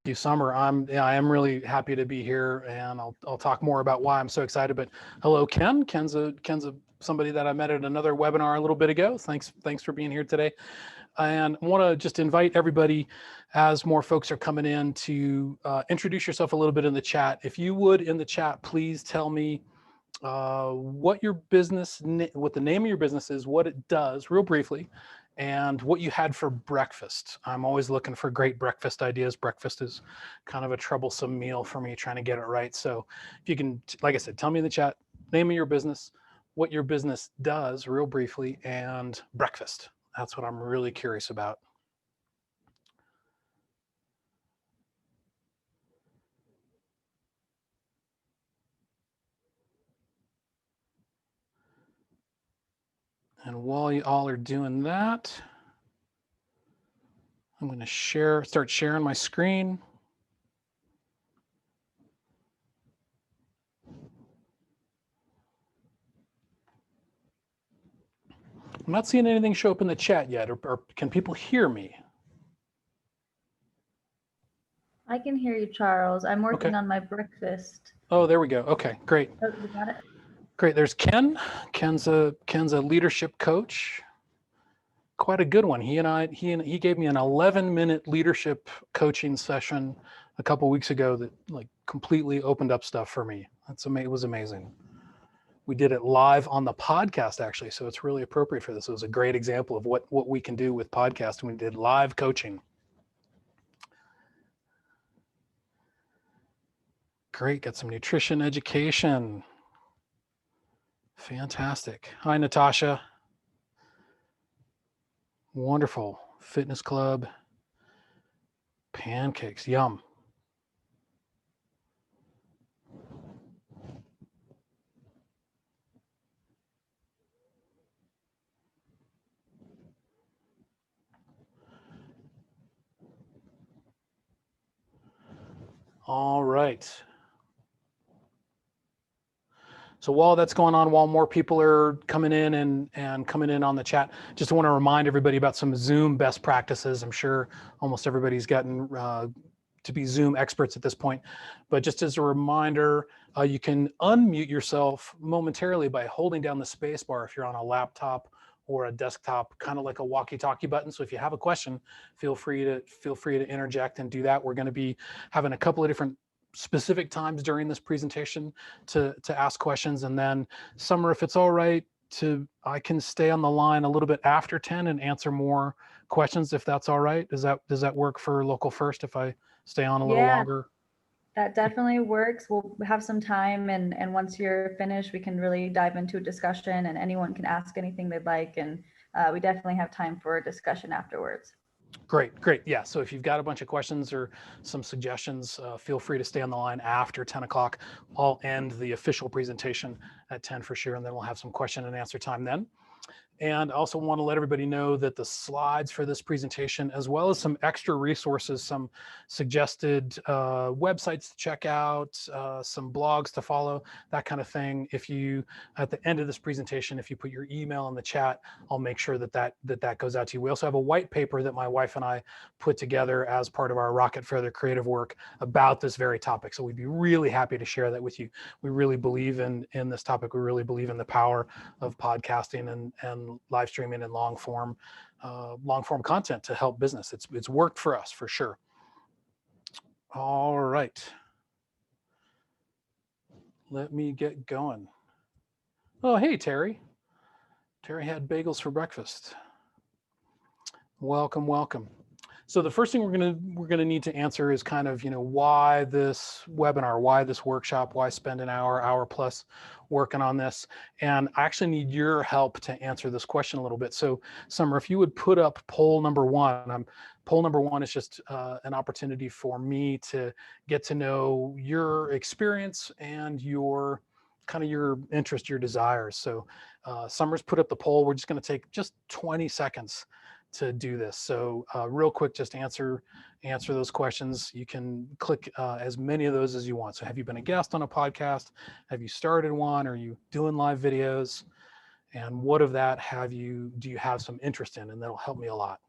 you, Summer. I am really happy to be here, and I'll talk more about why I'm so excited. But hello, Ken. Ken's a somebody that I met at another webinar a little bit ago. Thanks for being here today. And I want to just invite everybody, as more folks are coming in, to introduce yourself a little bit in the chat. If you would, in the chat, please tell me what your business, what the name of your business is, what it does, real briefly, and what you had for breakfast. I'm always looking for great breakfast ideas. Breakfast is kind of a troublesome meal for me, trying to get it right. So if you can, like I said, tell me in the chat, name of your business, what your business does, real briefly, and breakfast. That's what I'm really curious about. And while you all are doing that, I'm going to start sharing my screen. I'm not seeing anything show up in the chat yet, or can people hear me? I can hear you, Charles. I'm working Okay. on my breakfast. Oh, there we go. Okay, great. Oh, you got it? Great. There's Ken. Ken's a leadership coach. Quite a good one. He gave me an 11-minute leadership coaching session a couple weeks ago that like completely opened up stuff for me. It was amazing. We did it live on the podcast, actually, so it's really appropriate for this. It was a great example of what we can do with podcast. We did live coaching. Great, got some nutrition education. Fantastic. Hi, Natasha. Wonderful. Fitness club. Pancakes, yum. All right. So while that's going on, while more people are coming in and coming in on the chat, just want to remind everybody about some Zoom best practices. I'm sure almost everybody's gotten to be Zoom experts at this point, but just as a reminder, you can unmute yourself momentarily by holding down the space bar if you're on a laptop or a desktop, kind of like a walkie-talkie button. So if you have a question, feel free to interject and do that. We're going to be having a couple of different specific times during this presentation to ask questions. And then Summer, if it's all right, I can stay on the line a little bit after 10 and answer more questions if that's all right. Does that work for Local First if I stay on a little longer? That definitely works. We'll have some time, and once you're finished, we can really dive into a discussion, and anyone can ask anything they'd like, and we definitely have time for a discussion afterwards. Great. Yeah. So if you've got a bunch of questions or some suggestions, feel free to stay on the line after 10 o'clock. I'll end the official presentation at 10 for sure, and then we'll have some question and answer time then. And I also want to let everybody know that the slides for this presentation, as well as some extra resources, some suggested websites to check out, some blogs to follow, that kind of thing. If you, at the end of this presentation, if you put your email in the chat, I'll make sure that goes out to you. We also have a white paper that my wife and I put together as part of our Rocket Further creative work about this very topic. So we'd be really happy to share that with you. We really believe in this topic. We really believe in the power of podcasting and live streaming and long form content to help business. It's worked for us for sure. All right, let me get going. Oh, hey, Terry had bagels for breakfast. Welcome. So the first thing we're gonna need to answer is kind of, why this webinar, why this workshop, why spend an hour plus working on this. And I actually need your help to answer this question a little bit. So Summer, if you would put up poll number one. Poll number one is just an opportunity for me to get to know your experience and your interest, your desires. So Summer's put up the poll. We're just gonna take just 20 seconds to do this. So real quick, just answer those questions. You can click as many of those as you want. So have you been a guest on a podcast? Have you started one? Are you doing live videos? And what of that do you have some interest in? And that'll help me a lot.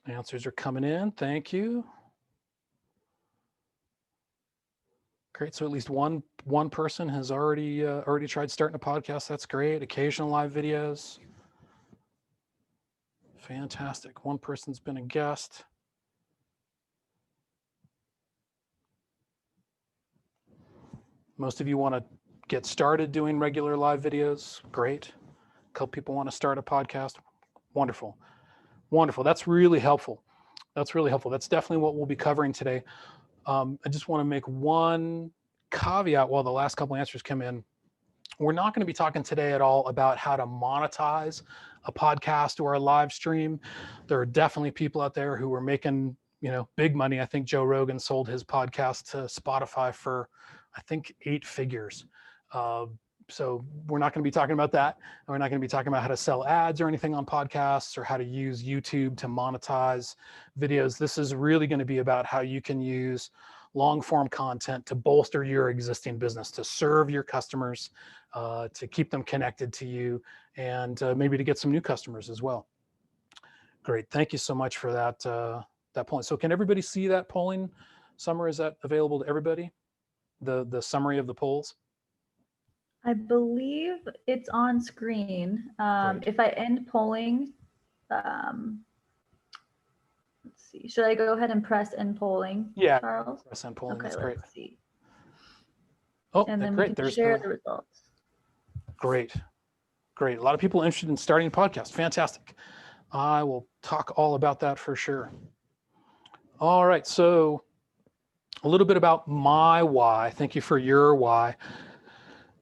Answers are coming in. Thank you. Great. So at least one person has already tried starting a podcast. That's great. Occasional live videos. Fantastic. One person's been a guest. Most of you want to get started doing regular live videos. Great. A couple people want to start a podcast. Wonderful. Wonderful. That's really helpful. That's really helpful. That's definitely what we'll be covering today. I just want to make one caveat while the last couple answers come in. We're not going to be talking today at all about how to monetize a podcast or a live stream. There are definitely people out there who are making, big money. I think Joe Rogan sold his podcast to Spotify for, I think, 8 figures. So we're not going to be talking about that. And we're not going to be talking about how to sell ads or anything on podcasts or how to use YouTube to monetize videos. This is really going to be about how you can use long form content to bolster your existing business, to serve your customers, to keep them connected to you, and maybe to get some new customers as well. Great. Thank you so much for that polling. So can everybody see that polling? Summer, is that available to everybody? The summary of the polls? I believe it's on screen. If I end polling, let's see. Should I go ahead and press end polling? Yeah, Charles. Press end polling. Okay, That's great. let's see. Oh, And then great. we can There's share the results. Great. A lot of people interested in starting a podcast. Fantastic. I will talk all about that for sure. All right. So a little bit about my why. Thank you for your why.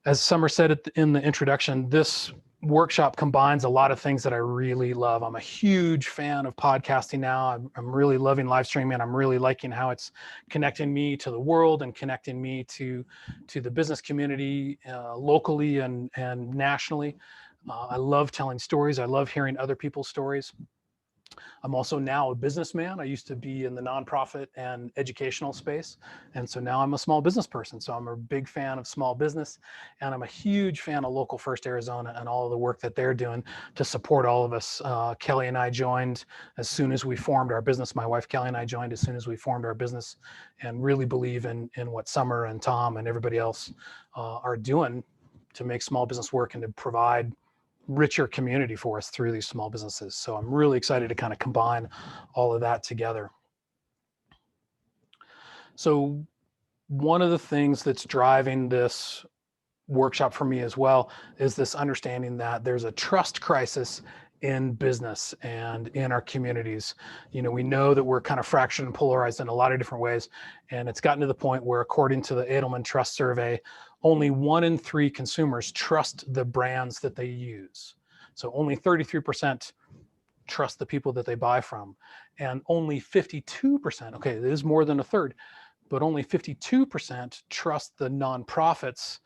As Summer said in the introduction, this workshop combines a lot of things that I really love. I'm a huge fan of podcasting now. I'm really loving live streaming. I'm really liking how it's connecting me to the world and connecting me to the business community locally and nationally. I love telling stories. I love hearing other people's stories. I'm also now a businessman. I used to be in the nonprofit and educational space. And so now I'm a small business person. So I'm a big fan of small business. And I'm a huge fan of Local First Arizona and all of the work that they're doing to support all of us. Kelly and I joined as soon as we formed our business. My wife, Kelly, and I joined as soon as we formed our business, and really believe in what Summer and Tom and everybody else are doing to make small business work and to provide richer community for us through these small businesses. So I'm really excited to kind of combine all of that together. So one of the things that's driving this workshop for me as well is this understanding that there's a trust crisis in business and in our communities. We know that we're kind of fractured and polarized in a lot of different ways. And it's gotten to the point where, according to the Edelman Trust Survey, only 1 in 3 consumers trust the brands that they use. So only 33% trust the people that they buy from. And only 52%, okay, it is more than a third, but only 52% trust the nonprofits,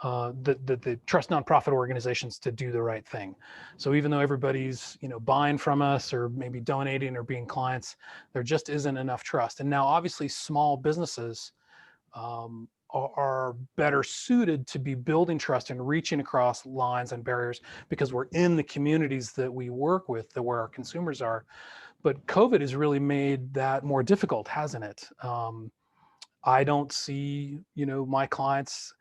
that trust nonprofit organizations to do the right thing. So even though everybody's buying from us or maybe donating or being clients, there just isn't enough trust. And now obviously small businesses are better suited to be building trust and reaching across lines and barriers because we're in the communities that we work with, where our consumers are. But COVID has really made that more difficult, hasn't it? I don't see my clients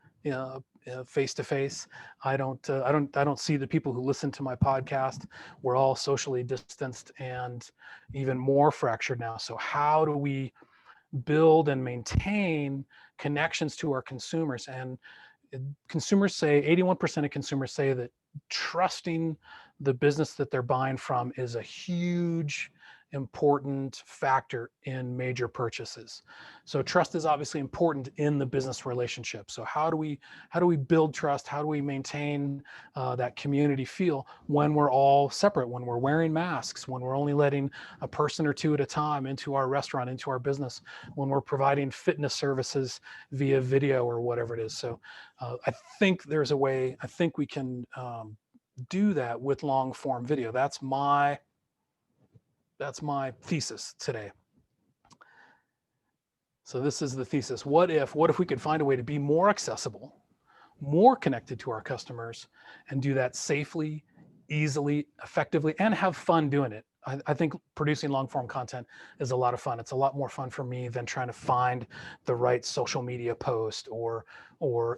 face to face. I don't see the people who listen to my podcast. We're all socially distanced and even more fractured now. So how do we build and maintain connections to our consumers? And consumers say, 81% of consumers say that trusting the business that they're buying from is a huge, important factor in major purchases. So trust is obviously important in the business relationship. So how do we build trust? How do we maintain that community feel when we're all separate, when we're wearing masks, when we're only letting a person or two at a time into our restaurant, into our business, when we're providing fitness services via video or whatever it is? So I think there's a way. I think we can do that with long form video. That's my thesis today. So this is the thesis. What if we could find a way to be more accessible, more connected to our customers, and do that safely, easily, effectively, and have fun doing it? I think producing long form content is a lot of fun. It's a lot more fun for me than trying to find the right social media post or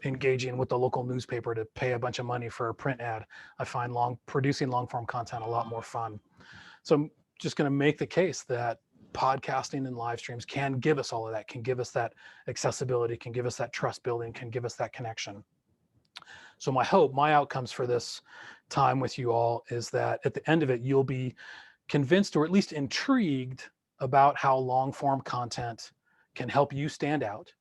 engaging with the local newspaper to pay a bunch of money for a print ad. I find producing long form content a lot more fun. So I'm just going to make the case that podcasting and live streams can give us all of that, can give us that accessibility, can give us that trust building, can give us that connection. So my hope, my outcomes for this time with you all is that at the end of it, you'll be convinced or at least intrigued about how long form content can help you stand out,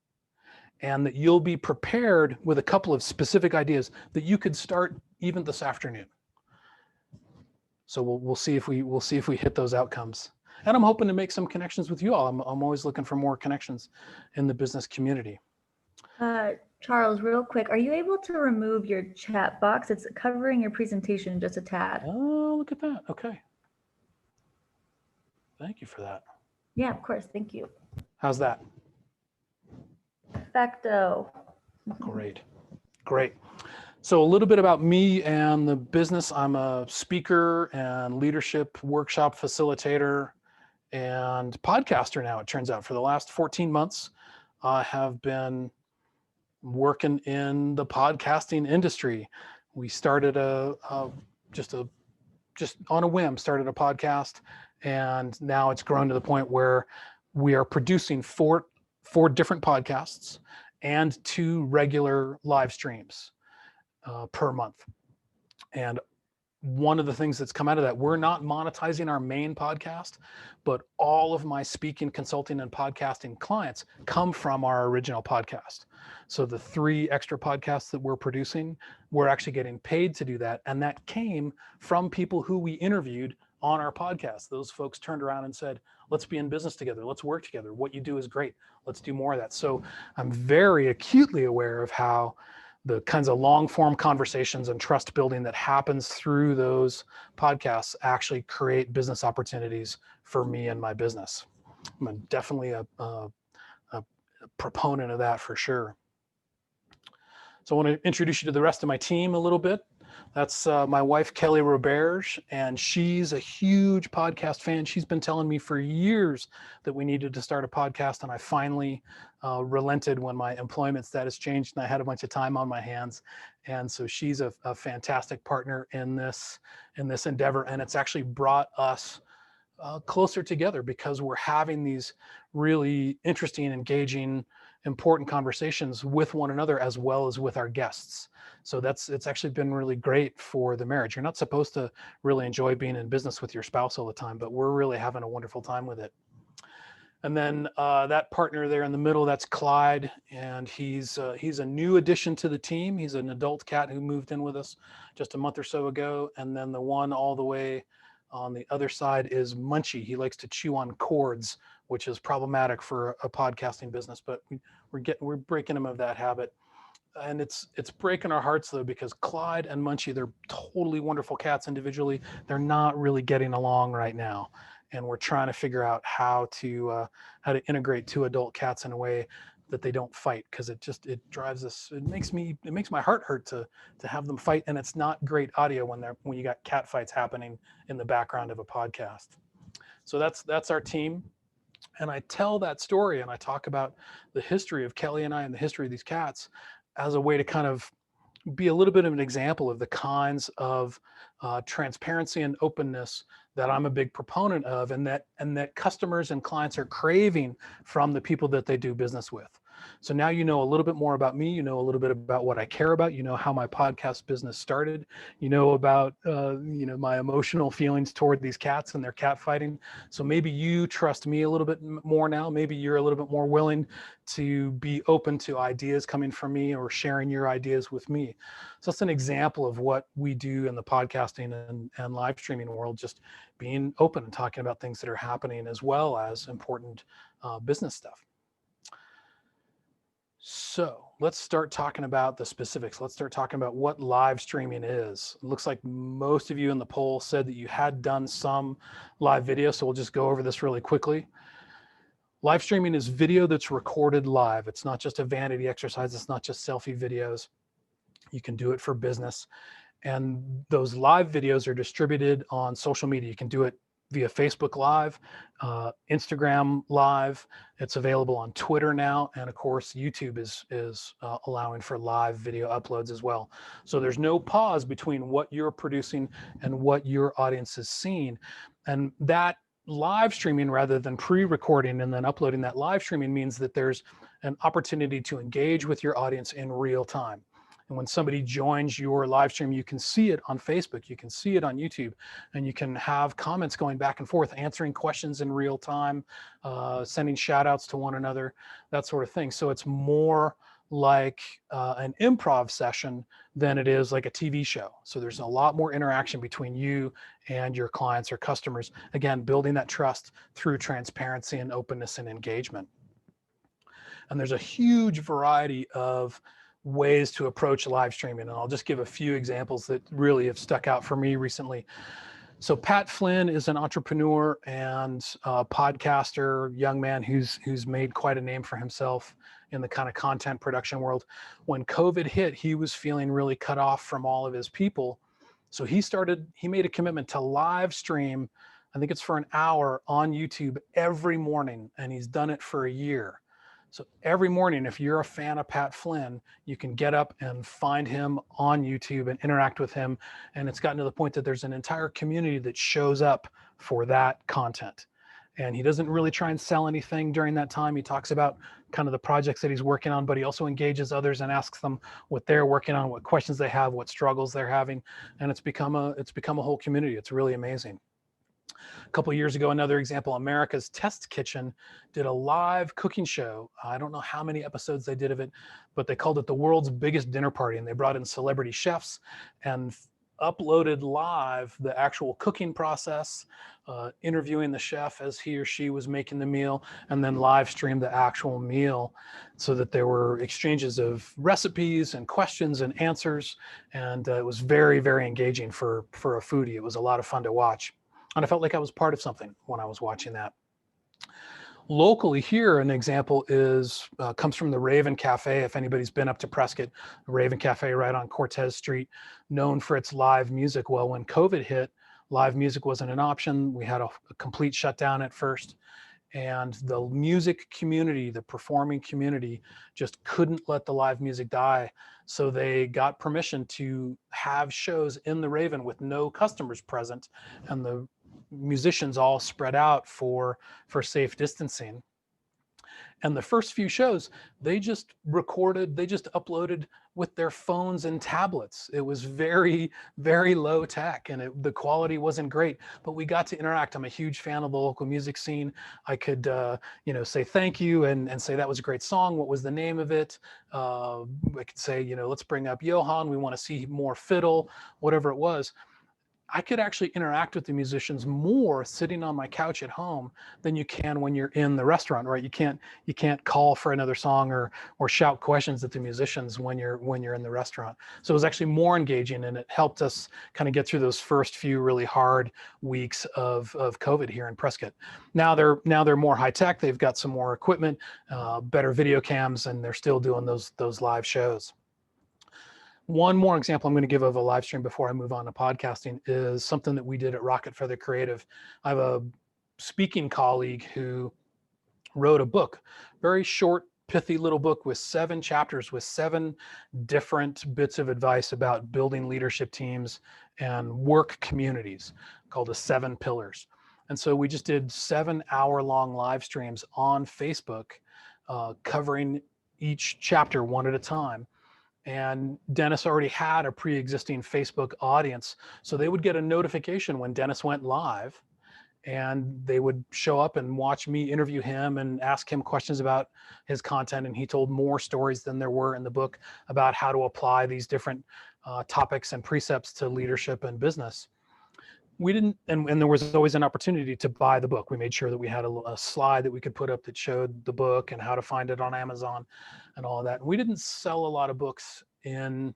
and that you'll be prepared with a couple of specific ideas that you could start even this afternoon. So we'll see if we hit those outcomes. And I'm hoping to make some connections with you all. I'm always looking for more connections in the business community. Charles, real quick, are you able to remove your chat box? It's covering your presentation just a tad. Oh, look at that. Okay. Thank you for that. Yeah, of course. Thank you. How's that? Perfecto. Great. Great. So a little bit about me and the business. I'm a speaker and leadership workshop facilitator and podcaster now, it turns out. For the last 14 months, I have been working in the podcasting industry. We started just on a whim, started a podcast, and now it's grown to the point where we are producing four different podcasts and 2 regular live streams per month. And one of the things that's come out of that, we're not monetizing our main podcast, but all of my speaking, consulting, and podcasting clients come from our original podcast. So the 3 extra podcasts that we're producing, we're actually getting paid to do that. And that came from people who we interviewed on our podcast. Those folks turned around and said, let's be in business together. Let's work together. What you do is great. Let's do more of that. So I'm very acutely aware of how the kinds of long form conversations and trust building that happens through those podcasts actually create business opportunities for me and my business. I'm definitely a proponent of that for sure. So I want to introduce you to the rest of my team a little bit. That's my wife, Kelly Roberge, and she's a huge podcast fan. She's been telling me for years that we needed to start a podcast, and I finally relented when my employment status changed and I had a bunch of time on my hands. And so she's a fantastic partner in this endeavor, and it's actually brought us closer together because we're having these really interesting, engaging, important conversations with one another as well as with our guests. So it's actually been really great for the marriage. You're not supposed to really enjoy being in business with your spouse all the time, but we're really having a wonderful time with it. And then that partner there in the middle, that's Clyde, and he's a new addition to the team. He's an adult cat who moved in with us just a month or so ago. And then the one all the way on the other side is Munchie. He likes to chew on cords, which is problematic for a podcasting business, but we're breaking him of that habit. And it's breaking our hearts though, because Clyde and Munchie, they're totally wonderful cats individually. They're not really getting along right now. And we're trying to figure out how to integrate 2 adult cats in a way that they don't fight, because it drives us, it makes my heart hurt to have them fight. And it's not great audio when you got cat fights happening in the background of a podcast. So that's our team. And I tell that story and I talk about the history of Kelly and I and the history of these cats as a way to kind of be a little bit of an example of the kinds of transparency and openness that I'm a big proponent of, and that customers and clients are craving from the people that they do business with. So now you know a little bit more about me, you know a little bit about what I care about, you know how my podcast business started, you know about my emotional feelings toward these cats and their cat fighting. So maybe you trust me a little bit more now. Maybe you're a little bit more willing to be open to ideas coming from me or sharing your ideas with me. So that's an example of what we do in the podcasting and live streaming world, just being open and talking about things that are happening as well as important business stuff. So let's start talking about the specifics. Let's start talking about what live streaming is. It looks like most of you in the poll said that you had done some live video, so we'll just go over this really quickly. Live streaming is video that's recorded live. It's not just a vanity exercise. It's not just selfie videos. You can do it for business. And those live videos are distributed on social media. You can do it via Facebook Live, Instagram Live. It's available on Twitter now, and of course YouTube is allowing for live video uploads as well. So there's no pause between what you're producing and what your audience is seeing, and that live streaming rather than pre-recording and then uploading that live streaming means that there's an opportunity to engage with your audience in real time. And when somebody joins your live stream, you can see it on Facebook, you can see it on YouTube, and you can have comments going back and forth, answering questions in real time, sending shout outs to one another, that sort of thing. So it's more like an improv session than it is like a TV show. So there's a lot more interaction between you and your clients or customers. Again, building that trust through transparency and openness and engagement. And there's a huge variety of ways to approach live streaming. And I'll just give a few examples that really have stuck out for me recently. So Pat Flynn is an entrepreneur and podcaster, young man who's made quite a name for himself in the kind of content production world. When COVID hit, he was feeling really cut off from all of his people. So he made a commitment to live stream, I think it's for an hour on YouTube every morning, and he's done it for a year. So every morning, if you're a fan of Pat Flynn, you can get up and find him on YouTube and interact with him. And it's gotten to the point that there's an entire community that shows up for that content. And he doesn't really try and sell anything during that time. He talks about kind of the projects that he's working on, but he also engages others and asks them what they're working on, what questions they have, what struggles they're having. And it's become a whole community. It's really amazing. A couple of years ago, another example, America's Test Kitchen did a live cooking show. I don't know how many episodes they did of it, but they called it the world's biggest dinner party. And they brought in celebrity chefs and uploaded live the actual cooking process, interviewing the chef as he or she was making the meal, and then live streamed the actual meal so that there were exchanges of recipes and questions and answers. And it was very, very engaging for a foodie. It was a lot of fun to watch. And I felt like I was part of something when I was watching that. Locally here, an example comes from the Raven Cafe. If anybody's been up to Prescott, the Raven Cafe right on Cortez Street, known for its live music. Well, when COVID hit, live music wasn't an option. We had a complete shutdown at first. And the music community, the performing community, just couldn't let the live music die. So they got permission to have shows in the Raven with no customers present, and the musicians all spread out for safe distancing. And the first few shows, they just uploaded with their phones and tablets. It was very, very low tech, and the quality wasn't great, but we got to interact. I'm a huge fan of the local music scene. I could, say thank you and say that was a great song. What was the name of it? I could say, let's bring up Johann. We want to see more fiddle, whatever it was. I could actually interact with the musicians more sitting on my couch at home than you can when you're in the restaurant, right? You can't call for another song or shout questions at the musicians when you're in the restaurant. So it was actually more engaging, and it helped us kind of get through those first few really hard weeks of COVID here in Prescott. Now they're more high tech. They've got some more equipment, better video cams, and they're still doing those live shows. One more example I'm going to give of a live stream before I move on to podcasting is something that we did at Rocket Feather Creative. I have a speaking colleague who wrote a book, very short, pithy little book with 7 chapters with 7 different bits of advice about building leadership teams and work communities, called the 7 Pillars. And so we just did 7-hour-long live streams on Facebook, covering each chapter one at a time. And Dennis already had a pre-existing Facebook audience. So they would get a notification when Dennis went live, and they would show up and watch me interview him and ask him questions about his content. And he told more stories than there were in the book about how to apply these different topics and precepts to leadership and business. We didn't, and there was always an opportunity to buy the book. We made sure that we had a slide that we could put up that showed the book and how to find it on Amazon and all of that. We didn't sell a lot of books in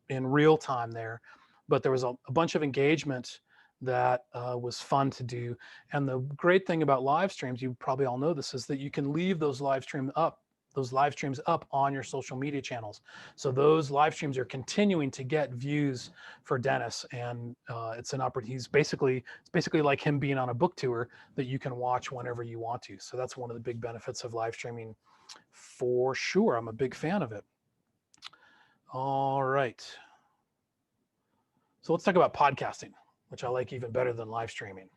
real time there, but there was a bunch of engagement that was fun to do. And the great thing about live streams, you probably all know this, is that you can leave those live streams up those live streams up on your social media channels. So those live streams are continuing to get views for Dennis, and it's an opportunity. It's basically like him being on a book tour that you can watch whenever you want to. So that's one of the big benefits of live streaming, for sure. I'm a big fan of it. All right. So let's talk about podcasting, which I like even better than live streaming.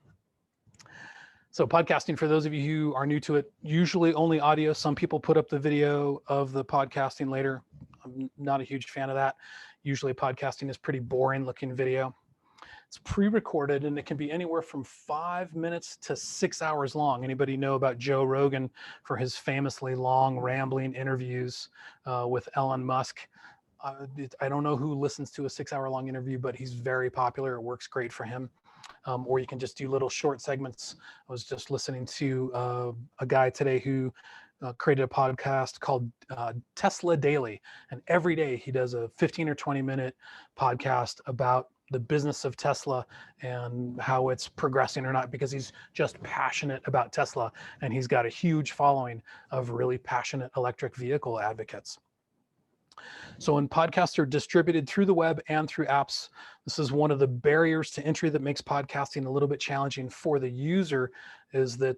So podcasting, for those of you who are new to it, usually only audio. Some people put up the video of the podcasting later. I'm not a huge fan of that. Usually podcasting is pretty boring looking video. It's pre-recorded, and it can be anywhere from 5 minutes to 6 hours long. Anybody know about Joe Rogan for his famously long rambling interviews with Elon Musk? I don't know who listens to a 6 hour long interview, but he's very popular. It works great for him. Or you can just do little short segments. I was just listening to a guy today who created a podcast called Tesla Daily. And every day he does a 15 or 20-minute podcast about the business of Tesla and how it's progressing or not, because he's just passionate about Tesla. And he's got a huge following of really passionate electric vehicle advocates. So when podcasts are distributed through the web and through apps, this is one of the barriers to entry that makes podcasting a little bit challenging for the user, is that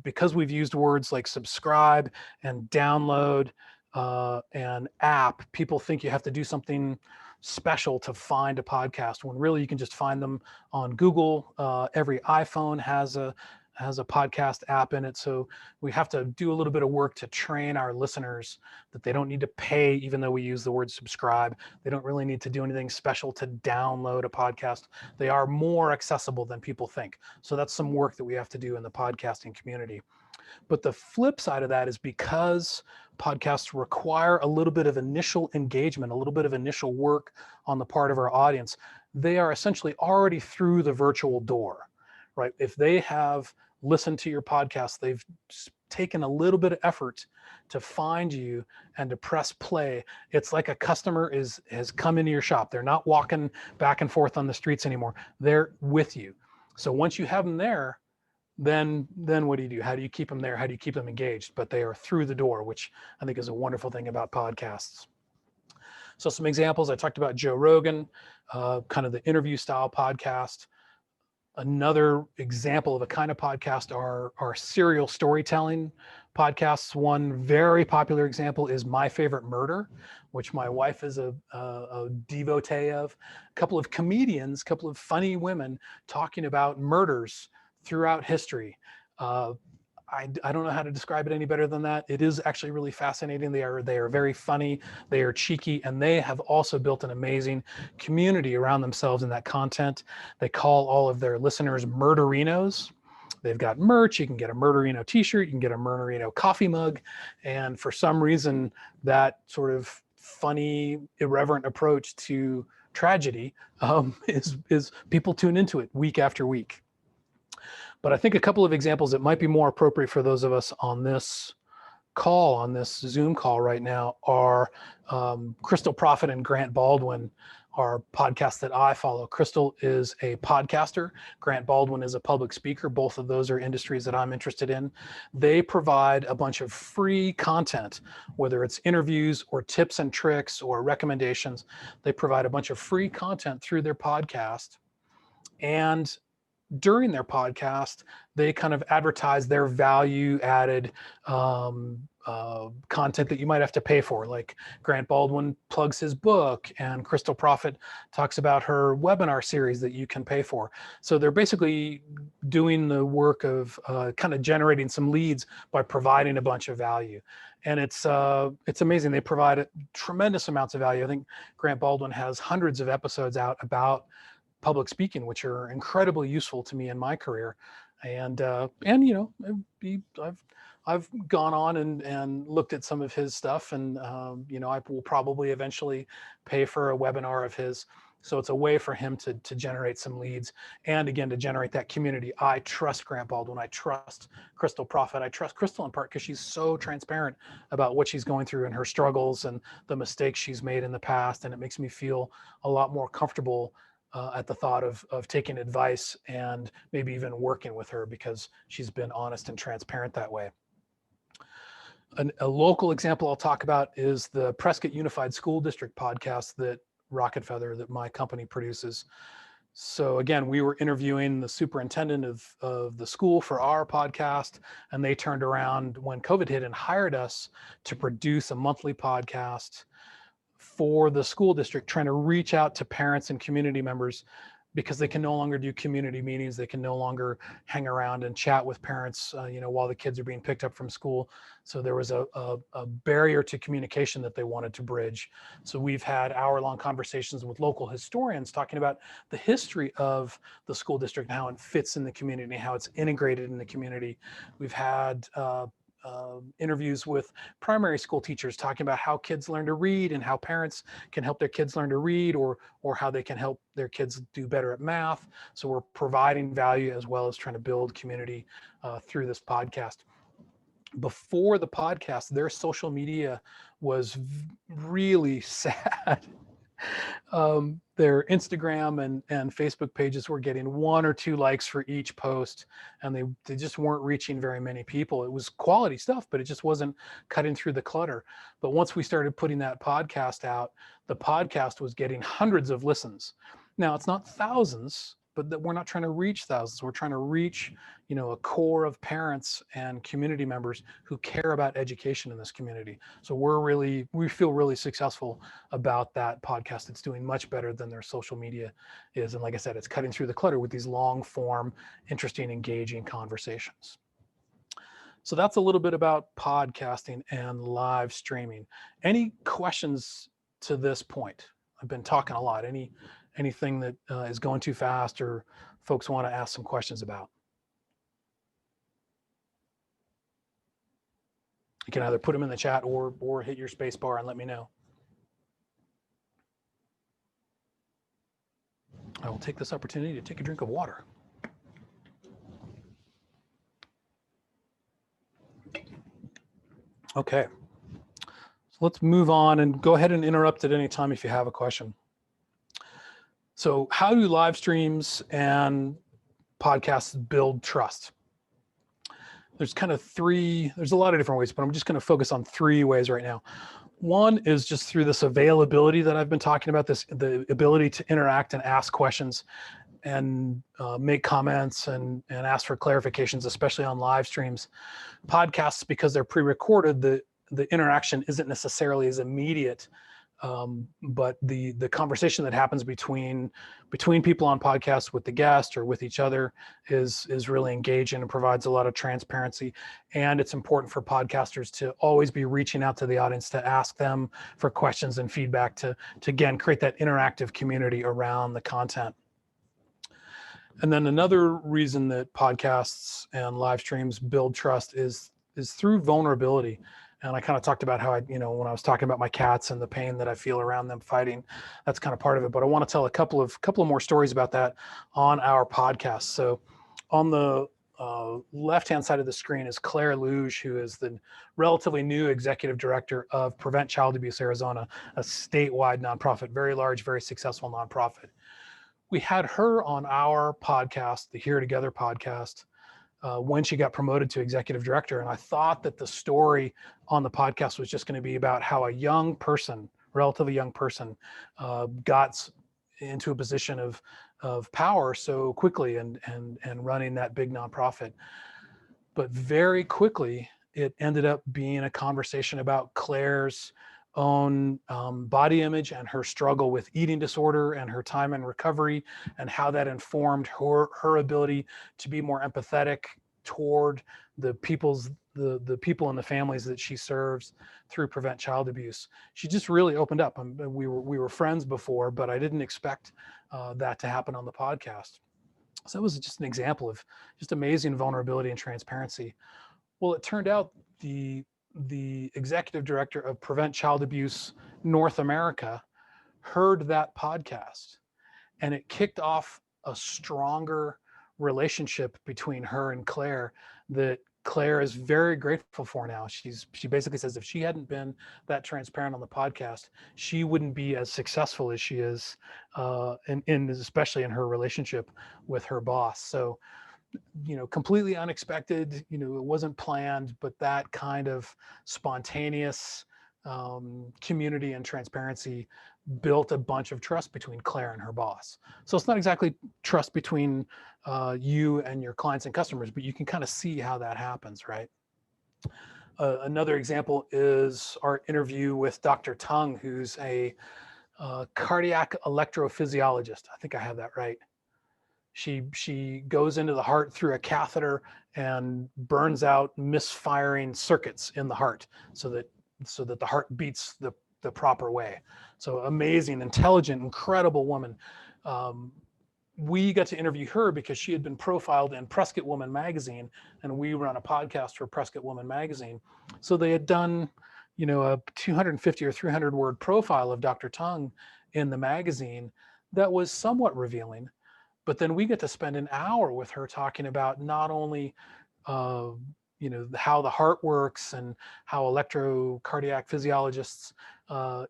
because we've used words like subscribe and download and app, people think you have to do something special to find a podcast, when really you can just find them on Google. Every iPhone has a podcast app in it. So we have to do a little bit of work to train our listeners that they don't need to pay, even though we use the word subscribe. They don't really need to do anything special to download a podcast. They are more accessible than people think. So that's some work that we have to do in the podcasting community. But the flip side of that is, because podcasts require a little bit of initial engagement, a little bit of initial work on the part of our audience, they are essentially already through the virtual door, right? If they have listened to your podcast, they've taken a little bit of effort to find you and to press play. It's like a customer has come into your shop. They're not walking back and forth on the streets anymore. They're with you. So once you have them there, then what do you do? How do you keep them there? How do you keep them engaged? But they are through the door, which I think is a wonderful thing about podcasts. So some examples, I talked about Joe Rogan, kind of the interview style podcast. Another example of a kind of podcast are serial storytelling podcasts. One very popular example is My Favorite Murder, which my wife is a devotee of. A couple of comedians, a couple of funny women talking about murders throughout history. I don't know how to describe it any better than that. It is actually really fascinating. They are very funny, they are cheeky, and they have also built an amazing community around themselves in that content. They call all of their listeners murderinos. They've got merch. You can get a Murderino t-shirt, you can get a Murderino coffee mug. And for some reason, that sort of funny, irreverent approach to tragedy is people tune into it week after week. But I think a couple of examples that might be more appropriate for those of us on this call, on this Zoom call right now, are Crystal Profit and Grant Baldwin are podcasts that I follow. Crystal is a podcaster. Grant Baldwin is a public speaker. Both of those are industries that I'm interested in. They provide a bunch of free content, whether it's interviews or tips and tricks or recommendations. They provide a bunch of free content through their podcast. And during their podcast, they kind of advertise their value added content that you might have to pay for. Like Grant Baldwin plugs his book, and Crystal Profit talks about her webinar series that you can pay for. So they're basically doing the work of kind of generating some leads by providing a bunch of value. And it's amazing. They provide tremendous amounts of value. I think Grant Baldwin has hundreds of episodes out about public speaking, which are incredibly useful to me in my career. And you know, I've gone on and looked at some of his stuff, and you know, I will probably eventually pay for a webinar of his. So it's a way for him to generate some leads, and again, to generate that community. I trust Grant Baldwin. I trust Crystal Profit. I trust Crystal in part because she's so transparent about what she's going through and her struggles and the mistakes she's made in the past. And it makes me feel a lot more comfortable at the thought of taking advice and maybe even working with her, because she's been honest and transparent that way. A local example I'll talk about is the Prescott Unified School District podcast that Rocket Feather, that my company produces. So again, we were interviewing the superintendent of the school for our podcast, and they turned around when COVID hit and hired us to produce a monthly podcast for the school district, trying to reach out to parents and community members, because they can no longer do community meetings. They can no longer hang around and chat with parents, while the kids are being picked up from school. So there was a barrier to communication that they wanted to bridge. So we've had hour-long conversations with local historians talking about the history of the school district and how it fits in the community, how it's integrated in the community. We've had interviews with primary school teachers talking about how kids learn to read and how parents can help their kids learn to read, or how they can help their kids do better at math. So we're providing value as well as trying to build community through this podcast. Before the podcast, their social media was really sad. Their Instagram and Facebook pages were getting 1 or 2 likes for each post, and they just weren't reaching very many people. It was quality stuff, but it just wasn't cutting through the clutter. But once we started putting that podcast out, the podcast was getting hundreds of listens. Now, it's not thousands, but that we're not trying to reach thousands. We're trying to reach, a core of parents and community members who care about education in this community. So we feel really successful about that podcast. It's doing much better than their social media is. And like I said, it's cutting through the clutter with these long form, interesting, engaging conversations. So that's a little bit about podcasting and live streaming. Any questions to this point? I've been talking a lot. Anything that is going too fast or folks want to ask some questions about? You can either put them in the chat or hit your space bar and let me know. I will take this opportunity to take a drink of water. Okay, so let's move on, and go ahead and interrupt at any time if you have a question. So how do live streams and podcasts build trust? There's a lot of different ways, but I'm just going to focus on 3 ways right now. One is just through this availability that I've been talking about, the ability to interact and ask questions and make comments and ask for clarifications, especially on live streams. Podcasts, because they're pre-recorded, the interaction isn't necessarily as immediate. But the conversation that happens between people on podcasts with the guest or with each other is really engaging and provides a lot of transparency. And it's important for podcasters to always be reaching out to the audience to ask them for questions and feedback to again create that interactive community around the content. And then another reason that podcasts and live streams build trust is through vulnerability. And I kind of talked about how when I was talking about my cats and the pain that I feel around them fighting, that's kind of part of it. But I want to tell a couple of more stories about that on our podcast. So on the left-hand side of the screen is Claire Luge, who is the relatively new executive director of Prevent Child Abuse Arizona, a statewide nonprofit, very large, very successful nonprofit. We had her on our podcast, the Here Together podcast, when she got promoted to executive director. And I thought that the story on the podcast was just going to be about how a relatively young person, got into a position of power so quickly and running that big nonprofit. But very quickly, it ended up being a conversation about Claire's own body image and her struggle with eating disorder and her time in recovery, and how that informed her ability to be more empathetic toward the people and the families that she serves through Prevent Child Abuse. She just really opened up. We were friends before, but I didn't expect that to happen on the podcast. So that was just an example of just amazing vulnerability and transparency. Well, it turned out the executive director of Prevent Child Abuse North America heard that podcast, and it kicked off a stronger relationship between her and Claire that Claire is very grateful for now. She basically says if she hadn't been that transparent on the podcast, she wouldn't be as successful as she is, especially in her relationship with her boss. So completely unexpected. It wasn't planned, but that kind of spontaneous community and transparency built a bunch of trust between Claire and her boss. So it's not exactly trust between you and your clients and customers, but you can kind of see how that happens, right? Another example is our interview with Dr. Tung, who's a cardiac electrophysiologist. I think I have that right. She goes into the heart through a catheter and burns out misfiring circuits in the heart so that the heart beats the proper way. So amazing, intelligent, incredible woman. We got to interview her because she had been profiled in Prescott Woman magazine, and we run a podcast for Prescott Woman magazine. So they had done, a 250 or 300 word profile of Dr. Tung in the magazine that was somewhat revealing. But then we get to spend an hour with her talking about not only how the heart works and how electrocardiac physiologists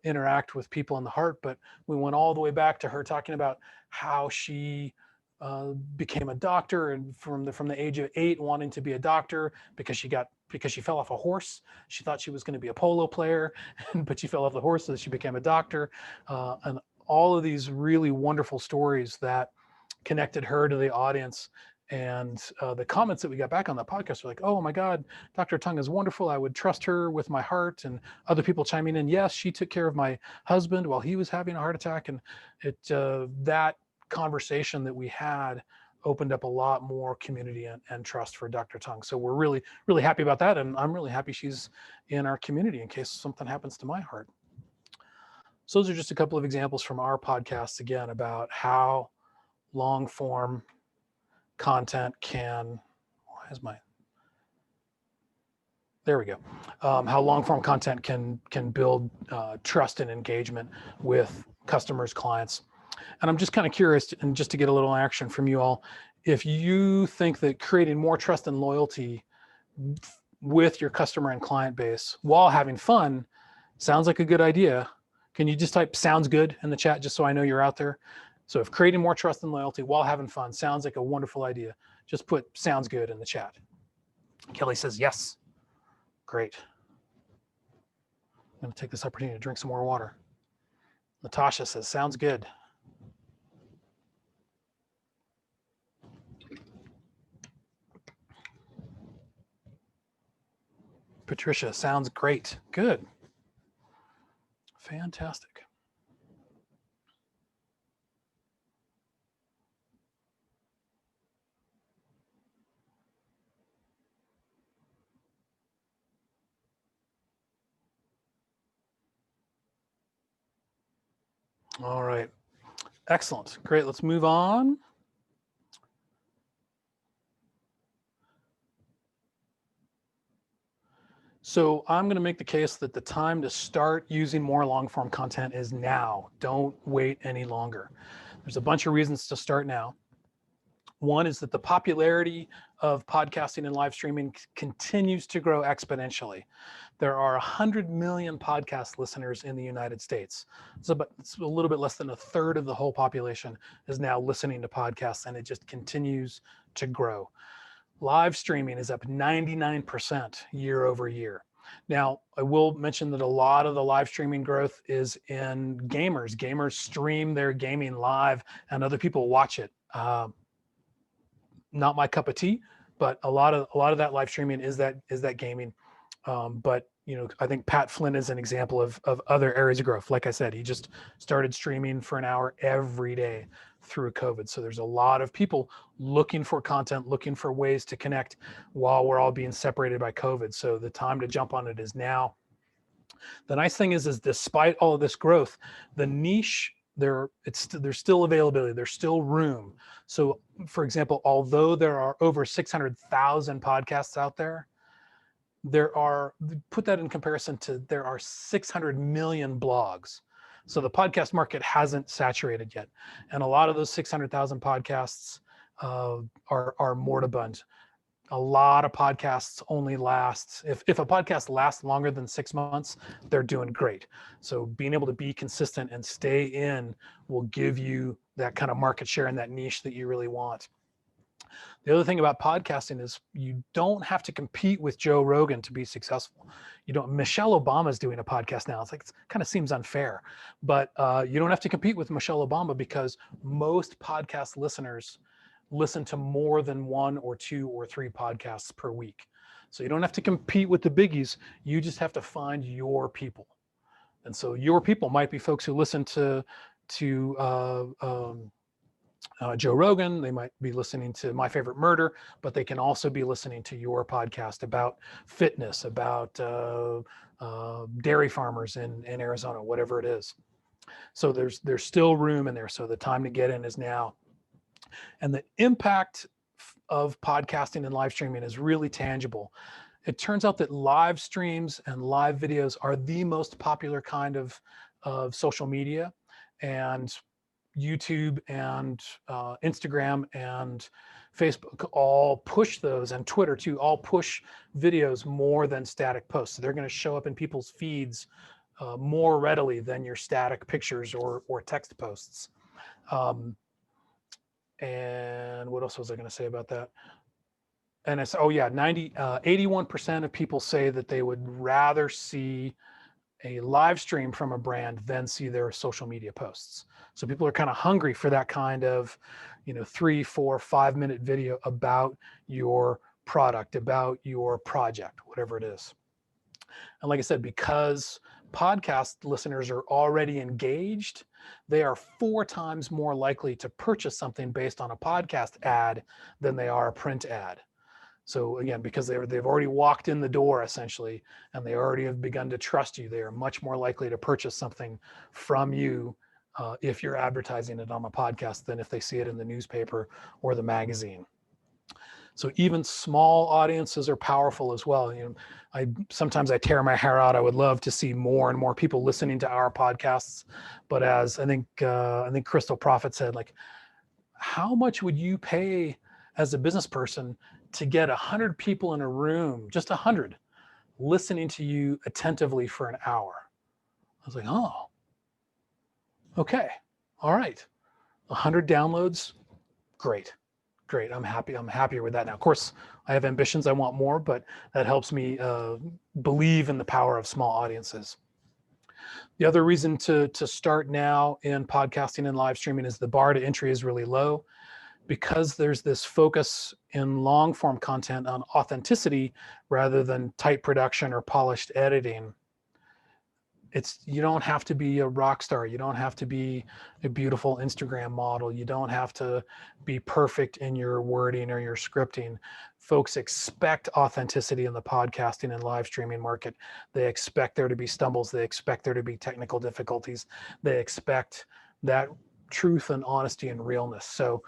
interact with people in the heart, but we went all the way back to her talking about how she became a doctor, and from the age of 8 wanting to be a doctor because she fell off a horse. She thought she was going to be a polo player, but she fell off the horse, so she became a doctor. And all of these really wonderful stories that connected her to the audience. And the comments that we got back on the podcast were like, "Oh my God, Dr. Tung is wonderful. I would trust her with my heart." And other people chiming in, "Yes, she took care of my husband while he was having a heart attack." And that conversation that we had opened up a lot more community and trust for Dr. Tung. So we're really, really happy about that. And I'm really happy she's in our community in case something happens to my heart. So those are just a couple of examples from our podcast, again, about how long form content can, there we go. How long form content can build trust and engagement with customers, clients. And I'm just kind of curious, and just to get a little action from you all, if you think that creating more trust and loyalty with your customer and client base while having fun sounds like a good idea, can you just type "sounds good" in the chat just so I know you're out there? So if creating more trust and loyalty while having fun sounds like a wonderful idea, just put "sounds good" in the chat. Kelly says yes. Great. I'm going to take this opportunity to drink some more water. Natasha says sounds good. Patricia, sounds great. Good. Fantastic. All right. Excellent. Great. Let's move on. So I'm going to make the case that the time to start using more long form content is now. Don't wait any longer. There's a bunch of reasons to start now. One is that the popularity of podcasting and live streaming continues to grow exponentially. There are 100 million podcast listeners in the United States. So it's a little bit less than a third of the whole population is now listening to podcasts, and it just continues to grow. Live streaming is up 99% year over year. Now, I will mention that a lot of the live streaming growth is in gamers. Gamers stream their gaming live and other people watch it. Not my cup of tea, but a lot of that live streaming is that gaming. But I think Pat Flynn is an example of other areas of growth. Like I said, he just started streaming for an hour every day through COVID. So there's a lot of people looking for content, looking for ways to connect while we're all being separated by COVID. So the time to jump on it is now. The nice thing is despite all of this growth, the niche, there's still availability, there's still room. So for example, although there are over 600,000 podcasts out there, put that in comparison to there are 600 million blogs. So the podcast market hasn't saturated yet. And a lot of those 600,000 podcasts are moribund. A lot of podcasts only last, if a podcast lasts longer than 6 months, they're doing great. So being able to be consistent and stay in will give you that kind of market share in that niche that you really want. The other thing about podcasting is you don't have to compete with Joe Rogan to be successful. You don't. Michelle Obama's doing a podcast now. It's like, it kind of seems unfair, but you don't have to compete with Michelle Obama because most podcast listeners listen to more than 1 or 2 or 3 podcasts per week. So you don't have to compete with the biggies. You just have to find your people. And so your people might be folks who listen to Joe Rogan. They might be listening to My Favorite Murder, but they can also be listening to your podcast about fitness, about dairy farmers in Arizona, whatever it is. So there's still room in there. So the time to get in is now. And the impact of podcasting and live streaming is really tangible. It turns out that live streams and live videos are the most popular kind of social media, and YouTube and Instagram and Facebook all push those, and Twitter too, all push videos more than static posts. So they're going to show up in people's feeds more readily than your static pictures or text posts. And what else was I going to say about that? And it's, oh yeah, 81% of people say that they would rather see a live stream from a brand than see their social media posts. So people are kind of hungry for that kind of, 3, 4, 5 minute video about your product, about your project, whatever it is. And like I said, because podcast listeners are already engaged, they are 4 times more likely to purchase something based on a podcast ad than they are a print ad. So again, because they've already walked in the door essentially, and they already have begun to trust you, they are much more likely to purchase something from you if you're advertising it on a podcast than if they see it in the newspaper or the magazine. So even small audiences are powerful as well. Sometimes I tear my hair out. I would love to see more and more people listening to our podcasts, but as I think Crystal Prophet said, like, how much would you pay as a business person to get 100 people in a room, just 100, listening to you attentively for an hour? I was like, oh, okay, all right, 100 downloads, great. I'm happy. I'm happier with that now. Of course, I have ambitions. I want more, but that helps me believe in the power of small audiences. The other reason to start now in podcasting and live streaming is the bar to entry is really low, because there's this focus in long form content on authenticity rather than tight production or polished editing. You don't have to be a rock star. You don't have to be a beautiful Instagram model. You don't have to be perfect in your wording or your scripting. Folks expect authenticity in the podcasting and live streaming market. They expect there to be stumbles. They expect there to be technical difficulties. They expect that truth and honesty and realness. So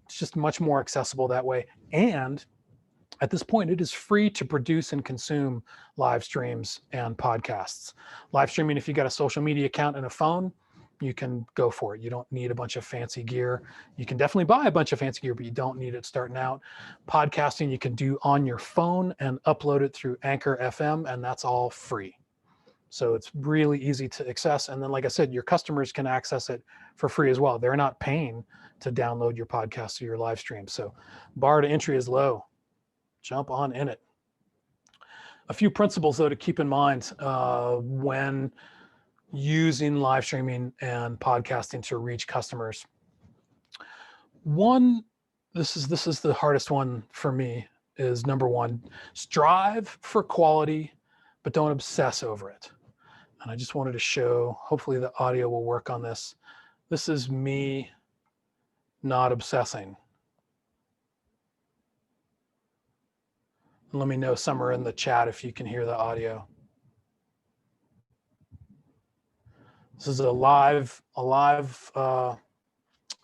it's just much more accessible that way. And at this point, it is free to produce and consume live streams and podcasts. Live streaming, if you got a social media account and a phone, you can go for it. You don't need a bunch of fancy gear. You can definitely buy a bunch of fancy gear, but you don't need it starting out. Podcasting, you can do on your phone and upload it through Anchor FM, and that's all free. So it's really easy to access. And then, like I said, your customers can access it for free as well. They're not paying to download your podcast or your live stream. So bar to entry is low. Jump on in it. A few principles though to keep in mind when using live streaming and podcasting to reach customers. One, this is the hardest one for me, is number 1, strive for quality, but don't obsess over it. And I just wanted to show, hopefully the audio will work on this. This is me not obsessing. Let me know somewhere in the chat if you can hear the audio. This is a live,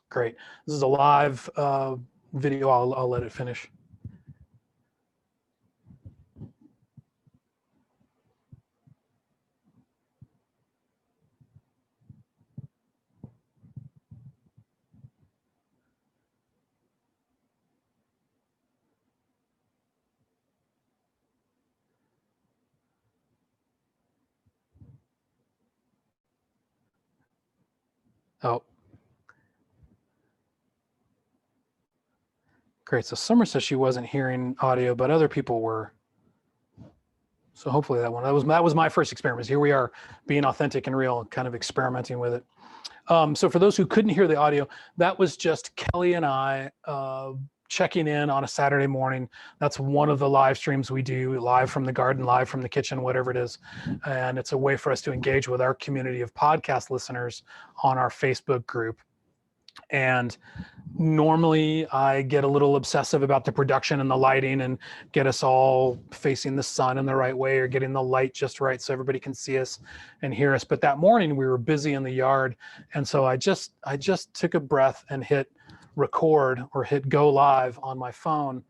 great. This is a live video. I'll let it finish. Oh, Great. So Summer says she wasn't hearing audio, but other people were. So hopefully that was my first experiment. Here we are being authentic and real, kind of experimenting with it. So for those who couldn't hear the audio, that was just Kelly and I checking in on a Saturday morning. That's one of the live streams we do, live from the garden, live from the kitchen, whatever it is. And it's a way for us to engage with our community of podcast listeners on our Facebook group. And normally I get a little obsessive about the production and the lighting and get us all facing the sun in the right way or getting the light just right so everybody can see us and hear us. But that morning we were busy in the yard. And so I just took a breath and hit record or hit go live on my phone.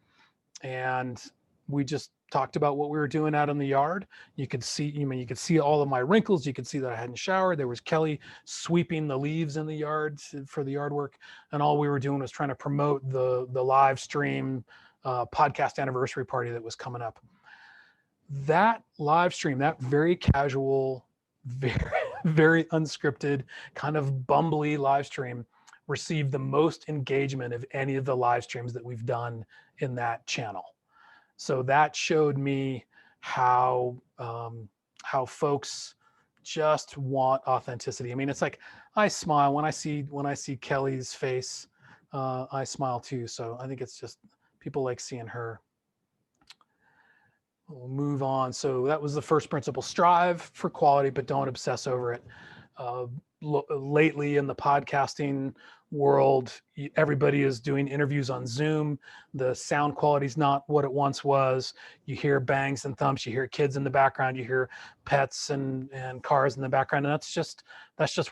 And we just talked about what we were doing out in the yard. You could see all of my wrinkles. You could see that I hadn't showered. There was Kelly sweeping the leaves in the yard for the yard work. And all we were doing was trying to promote the live stream podcast anniversary party that was coming up. That live stream, that very casual, very, very unscripted, kind of bumbly live stream received the most engagement of any of the live streams that we've done in that channel. So that showed me how folks just want authenticity. I mean, it's like I smile when I see Kelly's face. I smile too. So I think it's just people like seeing her. We'll move on. So that was the first principle: strive for quality, but don't obsess over it. Lately in the podcasting world, everybody is doing interviews on Zoom. The sound quality is not what it once was. You hear bangs and thumps, you hear kids in the background, you hear pets and cars in the background. And that's just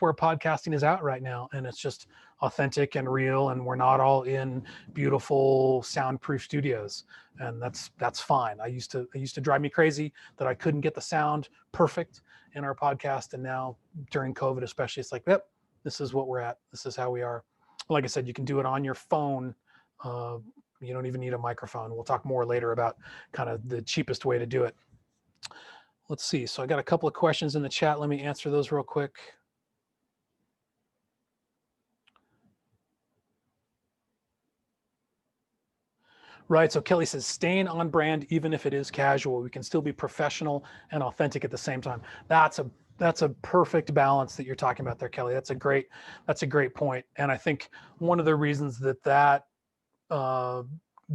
where podcasting is at right now. And it's just authentic and real. And we're not all in beautiful soundproof studios. And that's fine. I used to drive me crazy that I couldn't get the sound perfect in our podcast. And now during COVID, especially, it's like, yep, this is what we're at. This is how we are. Like I said, you can do it on your phone. You don't even need a microphone. We'll talk more later about kind of the cheapest way to do it. Let's see. So I got a couple of questions in the chat. Let me answer those real quick. Right. So Kelly says, staying on brand, even if it is casual, we can still be professional and authentic at the same time. That's a perfect balance that you're talking about there, Kelly. That's a great point. And I think one of the reasons that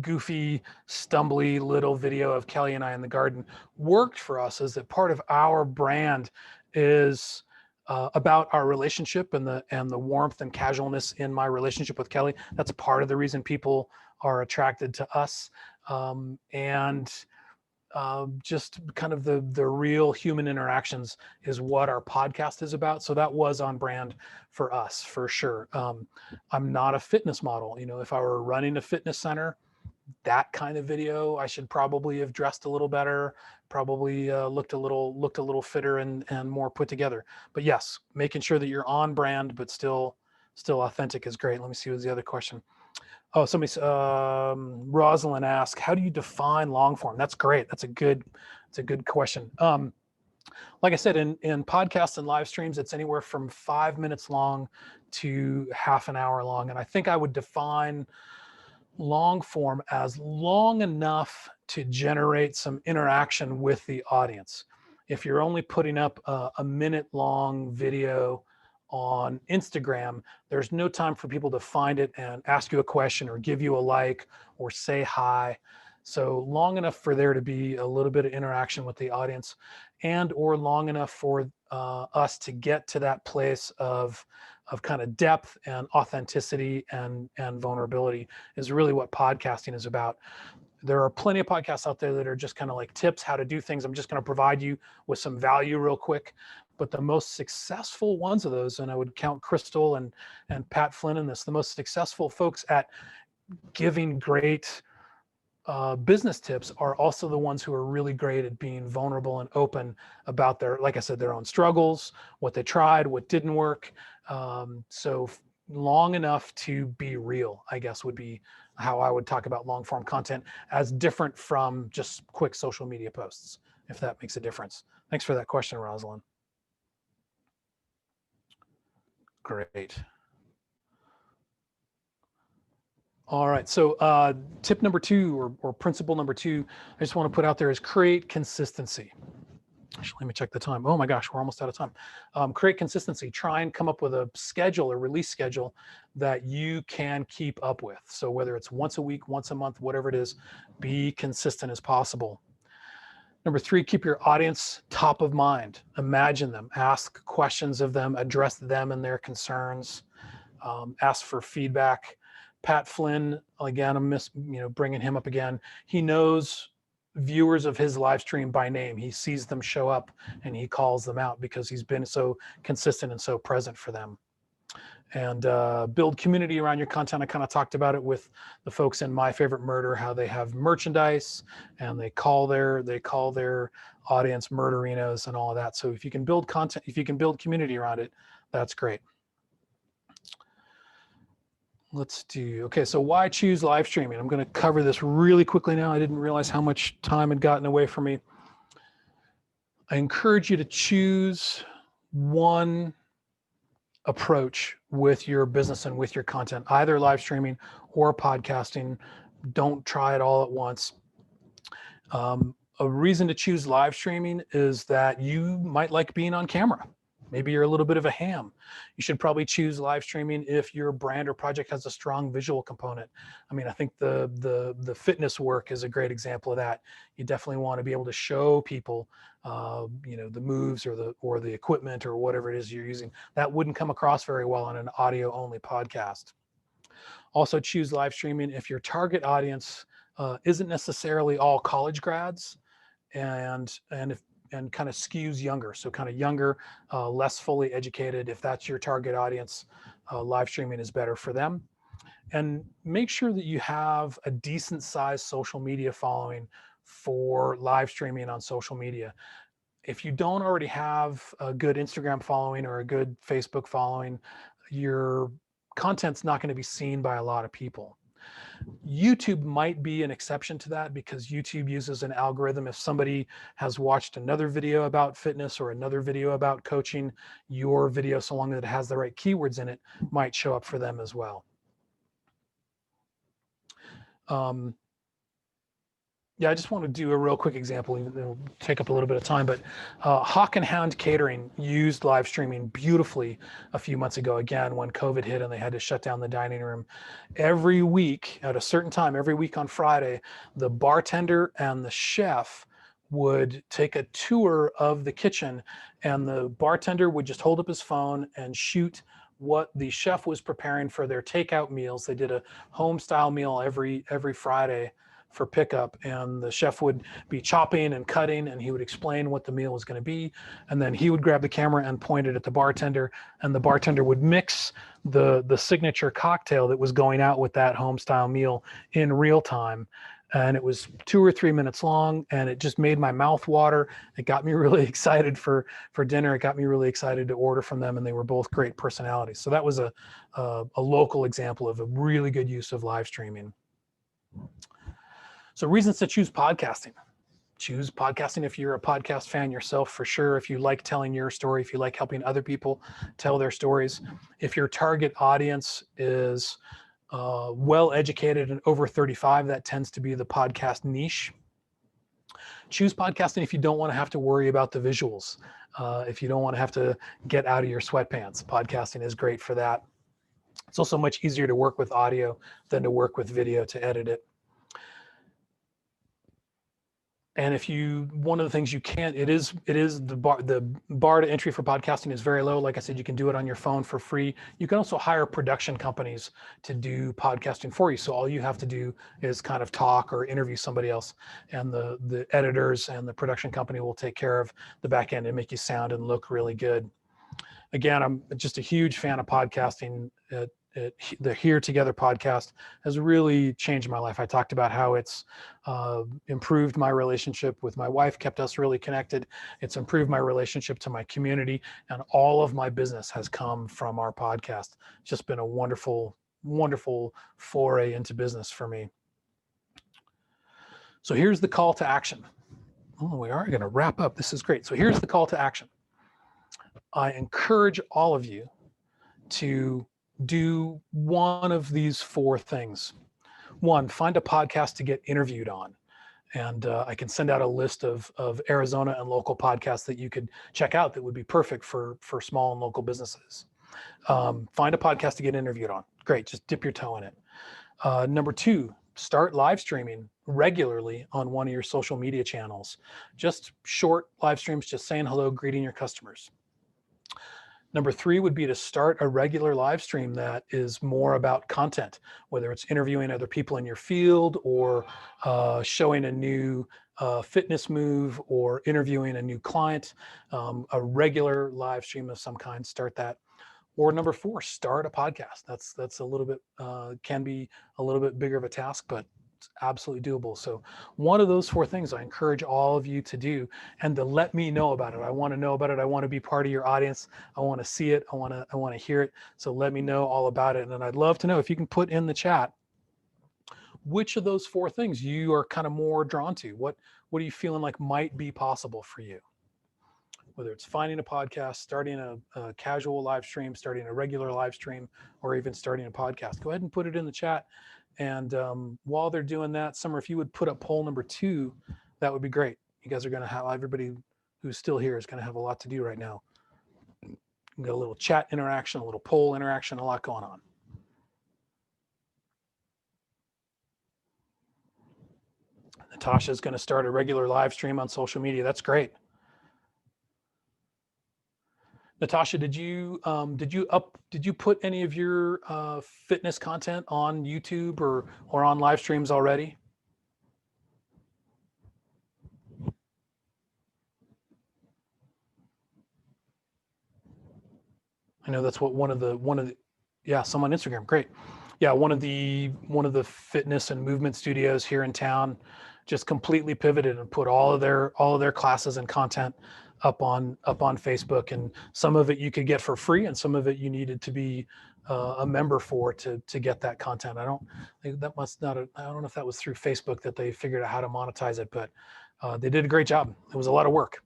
goofy, stumbly little video of Kelly and I in the garden worked for us is that part of our brand is about our relationship and the warmth and casualness in my relationship with Kelly. That's part of the reason people are attracted to us. Just kind of the real human interactions is what our podcast is about. So that was on brand for us, for sure. I'm not a fitness model. If I were running a fitness center, that kind of video, I should probably have dressed a little better, probably looked a little fitter and more put together. But yes, making sure that you're on brand, but still authentic is great. Let me see what's the other question. Oh, Rosalind asked, how do you define long form? That's great. That's a good question. Like I said, in podcasts and live streams, it's anywhere from 5 minutes long to half an hour long. And I think I would define long form as long enough to generate some interaction with the audience. If you're only putting up a minute long video on Instagram, there's no time for people to find it and ask you a question or give you a like or say hi. So long enough for there to be a little bit of interaction with the audience, and or long enough for us to get to that place of kind of depth and authenticity and vulnerability is really what podcasting is about. There are plenty of podcasts out there that are just kind of like tips, how to do things. I'm just going to provide you with some value real quick. But the most successful ones of those, and I would count Crystal and Pat Flynn in this, the most successful folks at giving great business tips are also the ones who are really great at being vulnerable and open about like I said, their own struggles, what they tried, what didn't work. So long enough to be real, I guess, would be how I would talk about long form content, as different from just quick social media posts, if that makes a difference. Thanks for that question, Rosalind. Great. All right. So tip number 2 or principle number 2, I just want to put out there is create consistency. Actually, let me check the time. Oh my gosh, we're almost out of time. Create consistency. Try and come up with a schedule or release schedule that you can keep up with. So whether it's once a week, once a month, whatever it is, be consistent as possible. Number 3, keep your audience top of mind. Imagine them, ask questions of them, address them and their concerns, ask for feedback. Pat Flynn, again, I'm bringing him up again. He knows viewers of his live stream by name. He sees them show up and he calls them out because he's been so consistent and so present for them. And build community around your content. I kind of talked about it with the folks in My Favorite Murder, how they have merchandise and they call their audience murderinos and all of that. So if you can build content, if you can build community around it, that's great. Let's do, okay, so why choose live streaming? I'm going to cover this really quickly now. I didn't realize how much time had gotten away from me. I encourage you to choose one approach with your business and with your content, either live streaming or podcasting. Don't try it all at once. A reason to choose live streaming is that you might like being on camera. Maybe you're a little bit of a ham. You should probably choose live streaming if your brand or project has a strong visual component. I mean, I think the fitness work is a great example of that. You definitely want to be able to show people, the moves or the equipment or whatever it is you're using. That wouldn't come across very well on an audio only podcast. Also choose live streaming if your target audience isn't necessarily all college grads and kind of skews younger. So kind of younger, less fully educated. If that's your target audience, live streaming is better for them. And make sure that you have a decent sized social media following for live streaming on social media. If you don't already have a good Instagram following or a good Facebook following, your content's not going to be seen by a lot of people. YouTube might be an exception to that because YouTube uses an algorithm. If somebody has watched another video about fitness or another video about coaching, your video, so long as it has the right keywords in it, might show up for them as well. Yeah, I just want to do a real quick example. It'll take up a little bit of time, but Hawk and Hound Catering used live streaming beautifully a few months ago, again, when COVID hit and they had to shut down the dining room. Every week at a certain time, every week on Friday, the bartender and the chef would take a tour of the kitchen, and the bartender would just hold up his phone and shoot what the chef was preparing for their takeout meals. They did a home style meal every Friday for pickup, and the chef would be chopping and cutting, and he would explain what the meal was going to be, and then he would grab the camera and point it at the bartender, and the bartender would mix the signature cocktail that was going out with that home style meal in real time. And it was 2 or 3 minutes long, and it just made my mouth water. It got me really excited for dinner. It got me really excited to order from them, and they were both great personalities. So that was a local example of a really good use of live streaming. So reasons to choose podcasting. Choose podcasting if you're a podcast fan yourself, for sure. If you like telling your story, if you like helping other people tell their stories. If your target audience is well-educated and over 35, that tends to be the podcast niche. Choose podcasting if you don't want to have to worry about the visuals. If you don't want to have to get out of your sweatpants, podcasting is great for that. It's also much easier to work with audio than to work with video to edit it. And if you, one of the things you can't, it is the bar to entry for podcasting is very low. Like I said, you can do it on your phone for free. You can also hire production companies to do podcasting for you. So all you have to do is kind of talk or interview somebody else, and the editors and the production company will take care of the back end and make you sound and look really good. Again, I'm just a huge fan of podcasting. The Here Together podcast has really changed my life. I talked about how it's improved my relationship with my wife, kept us really connected. It's improved my relationship to my community, and all of my business has come from our podcast. It's just been a wonderful, wonderful foray into business for me. So here's the call to action. Oh, we are going to wrap up. This is great. So here's the call to action. I encourage all of you to do one of these 4 things. one, find a podcast to get interviewed on. And I can send out a list of Arizona and local podcasts that you could check out that would be perfect for small and local businesses. Find a podcast to get interviewed on. Great, just dip your toe in it. Number two, start live streaming regularly on one of your social media channels. Just short live streams, just saying hello, greeting your customers. Number three would be to start a regular live stream that is more about content, whether it's interviewing other people in your field or showing a new fitness move or interviewing a new client. A regular live stream of some kind, start that. Or number four, start a podcast. That's a little bit can be a little bit bigger of a task, but it's absolutely doable. So one of those four things I encourage all of you to do, and to let me know about it. I want to know about it. I want to be part of your audience. I want to see it. I want to hear it. So let me know all about it. And I'd love to know if you can put in the chat which of those four things you are kind of more drawn to. What are you feeling like might be possible for you? Whether it's finding a podcast, starting a casual live stream, starting a regular live stream, or even starting a podcast. Go ahead and put it in the chat. And while they're doing that, Summer, if you would put up poll number 2, that would be great. You guys are going to have, everybody who's still here is going to have a lot to do right now. We've got a little chat interaction, a little poll interaction, a lot going on. Natasha's going to start a regular live stream on social media. That's great. Natasha, did you put any of your fitness content on YouTube or on live streams already? I know that's what one of the yeah, some on Instagram. Great. Yeah, one of the fitness and movement studios here in town just completely pivoted and put all of their classes and content up on Facebook, and some of it you could get for free, and some of it you needed to be a member for to get that content. I don't know if that was through Facebook that they figured out how to monetize it, but they did a great job. It was a lot of work.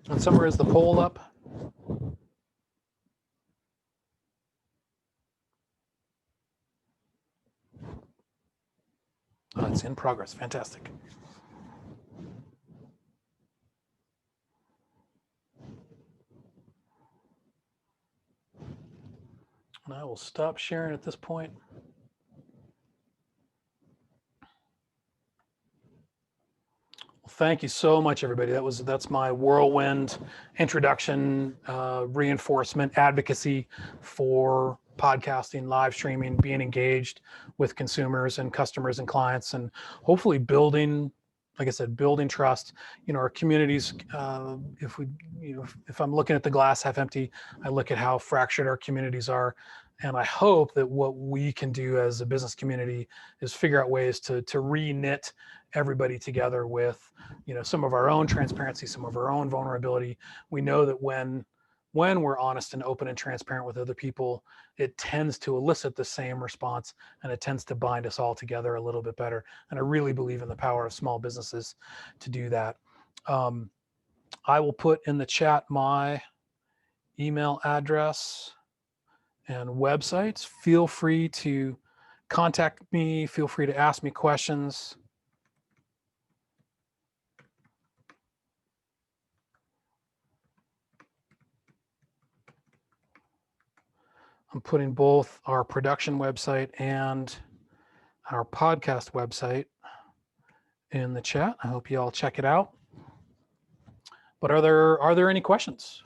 And Summer, is the poll up? Oh, it's in progress. Fantastic. And I will stop sharing at this point. Well, thank you so much, everybody. That's my whirlwind introduction, reinforcement, advocacy for podcasting, live streaming, being engaged with consumers and customers and clients, and hopefully building, like I said, building trust. Our communities. If I'm looking at the glass half empty, I look at how fractured our communities are. And I hope that what we can do as a business community is figure out ways to re-knit everybody together with, some of our own transparency, some of our own vulnerability. We know that when we're honest and open and transparent with other people, it tends to elicit the same response, and it tends to bind us all together a little bit better. And I really believe in the power of small businesses to do that. I will put in the chat my email address and websites. Feel free to contact me. Feel free to ask me questions. I'm putting both our production website and our podcast website in the chat. I hope you all check it out. But are there any questions?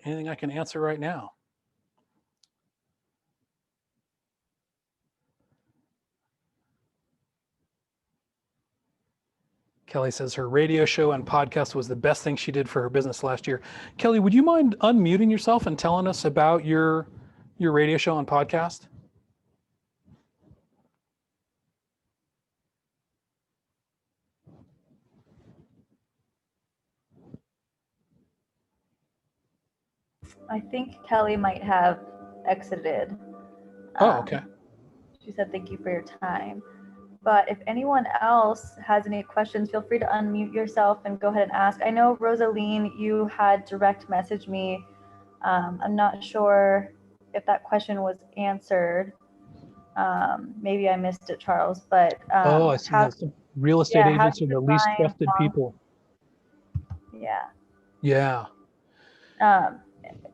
Anything I can answer right now? Kelly says her radio show and podcast was the best thing she did for her business last year. Kelly, would you mind unmuting yourself and telling us about your radio show and podcast? I think Kelly might have exited. Oh, okay. She said, thank you for your time. But if anyone else has any questions, feel free to unmute yourself and go ahead and ask. I know, Rosaline, you had direct messaged me. I'm not sure if that question was answered. Maybe I missed it, Charles, but Oh, I see. how, Yeah, some real estate yeah, how do agents you are the least define trusted long, people. yeah. Yeah.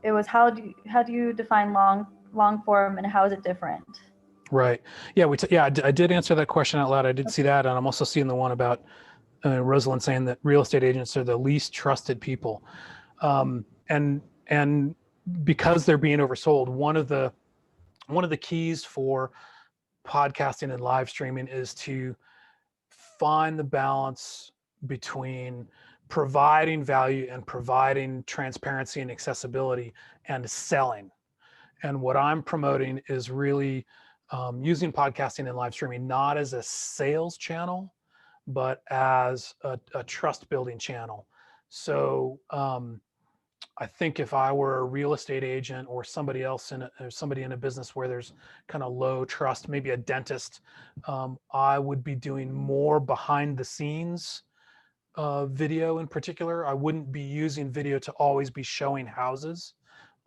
It was how do you define long form and how is it different? Right. Yeah. I did answer that question out loud. I did see that, and I'm also seeing the one about Rosalind saying that real estate agents are the least trusted people, and because they're being oversold. One of the keys for podcasting and live streaming is to find the balance between providing value and providing transparency and accessibility and selling. And what I'm promoting is really using podcasting and live streaming not as a sales channel, but as a trust building channel. So I think if I were a real estate agent or somebody else or somebody in a business where there's kind of low trust, maybe a dentist, I would be doing more behind the scenes video in particular. I wouldn't be using video to always be showing houses.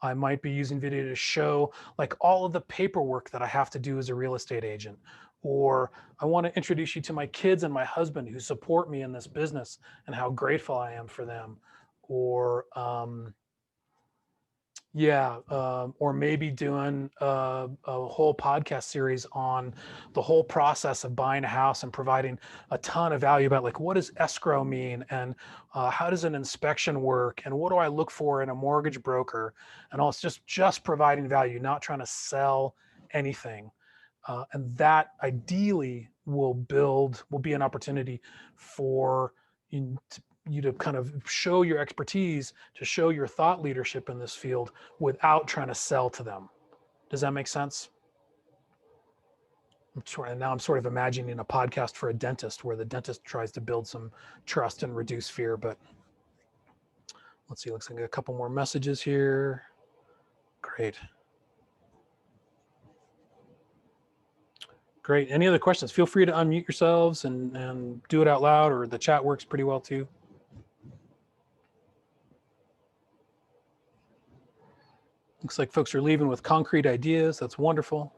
I might be using video to show like all of the paperwork that I have to do as a real estate agent. Or I want to introduce you to my kids and my husband who support me in this business and how grateful I am for them. Or or maybe doing a whole podcast series on the whole process of buying a house and providing a ton of value about like what does escrow mean and how does an inspection work and what do I look for in a mortgage broker, and all. It's just providing value, not trying to sell anything, and that ideally will be an opportunity for you to kind of show your expertise, to show your thought leadership in this field without trying to sell to them. Does that make sense? Now I'm sort of imagining a podcast for a dentist where the dentist tries to build some trust and reduce fear. But let's see, looks like a couple more messages here. Great. Great. Any other questions? Feel free to unmute yourselves and do it out loud, or the chat works pretty well too. Looks like folks are leaving with concrete ideas. That's wonderful.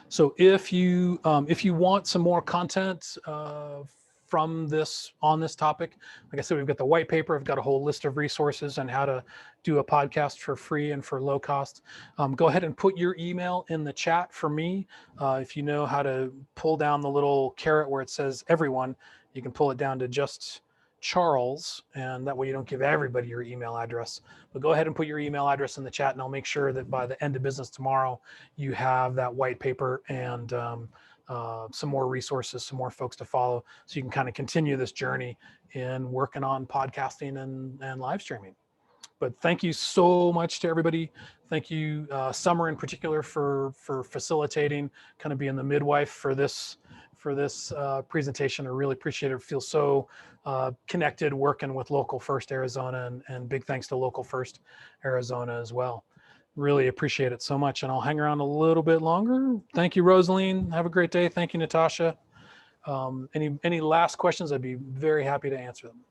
So if you want some more content from on this topic, like I said, we've got the white paper. I've got a whole list of resources on how to do a podcast for free and for low cost. Go ahead and put your email in the chat for me. If you know how to pull down the little caret where it says everyone, you can pull it down to just Charles, and that way you don't give everybody your email address. But go ahead and put your email address in the chat, and I'll make sure that by the end of business tomorrow, you have that white paper and some more resources, some more folks to follow, so you can kind of continue this journey in working on podcasting and live streaming. But thank you so much to everybody. Thank you, Summer in particular, for facilitating, kind of being the midwife for this presentation. I really appreciate it. I feel so connected working with Local First Arizona, and big thanks to Local First Arizona as well. Really appreciate it so much, and I'll hang around a little bit longer. Thank you, Rosaline. Have a great day. Thank you, Natasha. Any last questions? I'd be very happy to answer them.